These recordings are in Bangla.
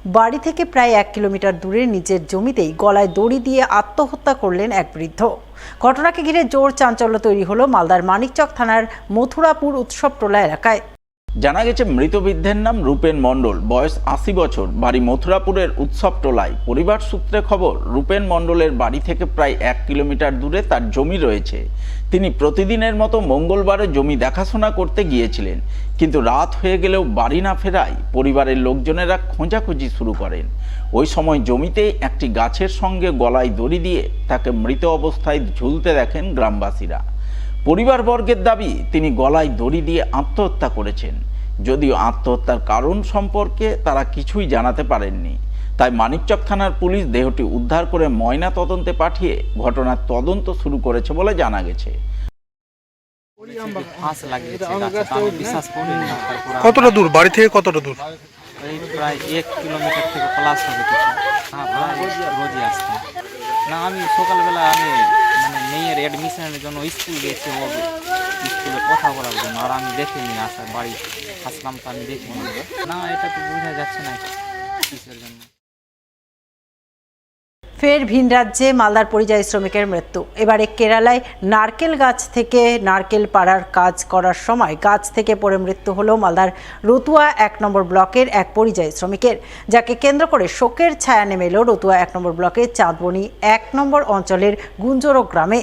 বাড়ি থেকে প্রায় 1 কিলোমিটার দূরে নিজের জমিতেই গলায় দড়ি দিয়ে আত্মহত্যা করলেন এক বৃদ্ধ। ঘটনাকে ঘিরে জোর চাঞ্চল্য তৈরি হলো মালদার মানিকচক থানার মথুরাপুর উৎসবটোলা এলাকায়। জানা গেছে মৃত বৃদ্ধের নাম রূপেন মণ্ডল, বয়স 80 বছর, বাড়ি মথুরাপুরের উৎসবটোলায়। পরিবার সূত্রে খবর, রূপেন মণ্ডলের বাড়ি থেকে প্রায় 1 কিলোমিটার দূরে তার জমি রয়েছে। তিনি প্রতিদিনের মতো মঙ্গলবারে জমি দেখাশোনা করতে গিয়েছিলেন, কিন্তু রাত হয়ে গেলেও বাড়ি না ফেরায় পরিবারের লোকজনেরা খোঁজাখুঁজি শুরু করেন। ওই সময় জমিতে একটি গাছের সঙ্গে গলায় দড়ি দিয়ে তাকে মৃত অবস্থায় ঝুলতে দেখেন গ্রামবাসীরা। পরিবারবর্গের দাবি, তিনি গলায় দড়ি দিয়ে আত্মহত্যা করেছেন। যদিও আত্মহত্যার কারণ সম্পর্কে তারা কিছুই জানাতে পারেননি। তাই মানিকচক থানার পুলিশ দেহটি উদ্ধার করে ময়না তদন্তে পাঠিয়ে ঘটনার তদন্ত শুরু করেছে বলে জানা গেছে। কতটা দূর বাড়ি থেকে? কতটা দূর? প্রায় 1 কিলোমিটার থেকে প্লাস হবে কিছু। রোজই আসতাম না, আমি সকালবেলা মানে মেয়ের অ্যাডমিশনের জন্য স্কুল গেছি, স্কুলে কথা বলার জন্য। আর আমি দেখিনি, বাড়ি আসলাম তো আমি দেখিনি। না, এটা তো বোঝা যাচ্ছে না কিসের জন্য। ফের ভিন রাজ্যে মালদার পরিযায়ী শ্রমিকের মৃত্যু। এবারে কেরালায় নারকেল গাছ থেকে নারকেল পাড়ার কাজ করার সময় গাছ থেকে পড়ে মৃত্যু হলো মালদার রতুয়া 1 নম্বর ব্লকের এক পরিযায়ী শ্রমিকের, যাকে কেন্দ্র করে শোকের ছায়া নেমে এলো রতুয়া 1 নম্বর ব্লকের চাঁদবনি 1 নম্বর অঞ্চলের গুঞ্জরো গ্রামে।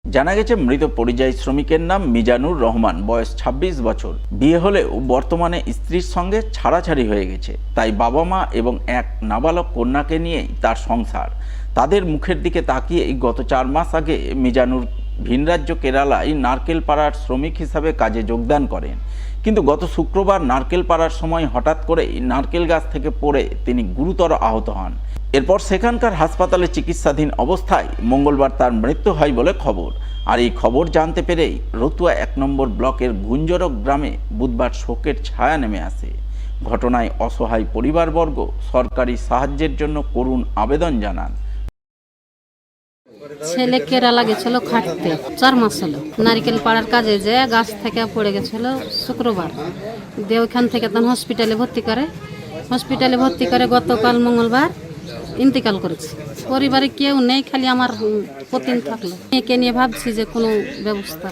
জানা গেছে মৃত পরিযায়ী শ্রমিকের নাম মিজানুর রহমান, বয়স 26 বছর। বিয়ে হলেও বর্তমানে স্ত্রীর সঙ্গে ছাড়াছাড়ি হয়ে গেছে। তাই বাবা মা এবং এক নাবালক কন্যাকে নিয়েই তার সংসার। তাদের মুখের দিকে তাকিয়ে গত 4 মাস আগে মিজানুর ভিন রাজ্য কেরালায় নারকেল পাড়ার শ্রমিক হিসাবে কাজে যোগদান করেন। কিন্তু গত শুক্রবার নারকেল পাড়ার সময় হঠাৎ করেই নারকেল গাছ থেকে পড়ে তিনি গুরুতর আহত হন। এরপর সেখানকার হাসপাতালে চিকিৎসাধীন অবস্থায় মঙ্গলবার তার মৃত্যু হয় বলে খবর। আর এই খবর জানতে পেরেই রতুয়া 1 নম্বর ব্লকের গুঞ্জরো গ্রামে বুধবার শোকের ছায়া নেমে আসে। ঘটনায় অসহায় পরিবারবর্গ সরকারি সাহায্যের জন্য করুণ আবেদন জানান। ছেলে কেরালা গেছিল খাটতে, 4 মাস হলো। নারকেল পাড়ার কাজে যে গাছ থেকে পড়ে গেছিল শুক্রবার। দিয়ে ওইখান থেকে তখন হসপিটালে ভর্তি করে গতকাল মঙ্গলবার ইন্তেকাল করেছে। পরিবারে কেউ নেই, খালি আমার পতিন থাকলো। মেয়েকে নিয়ে ভাবছি যে কোনো ব্যবস্থা।